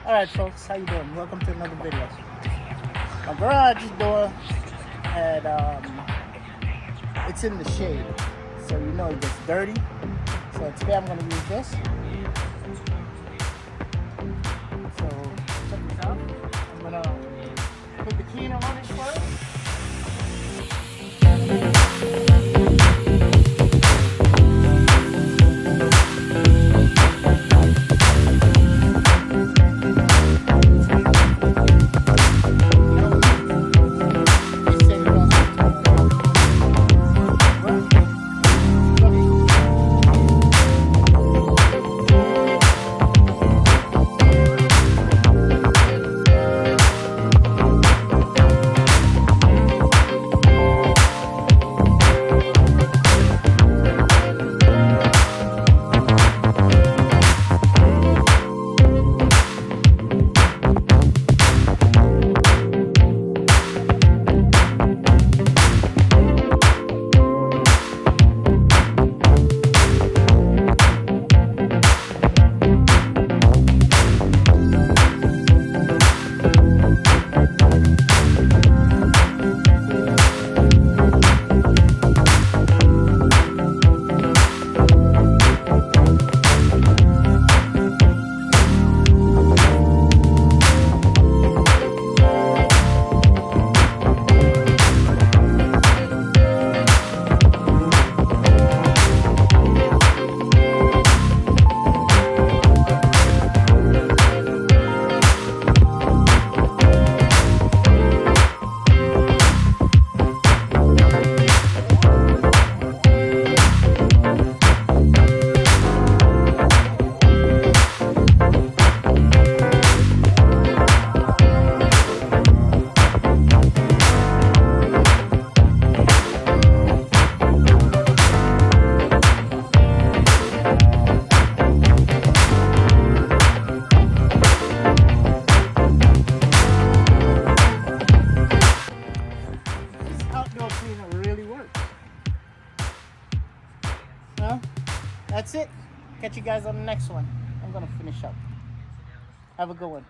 Alright folks, how you doing? Welcome to another video. My garage door had it's in the shade, so you know it gets dirty. So today I'm gonna use this. So check this out. I'm gonna put the cleaner on it first. Outdoor cleaner really works. Well, that's it. Catch you guys on the next one. I'm gonna finish up. Have a good one.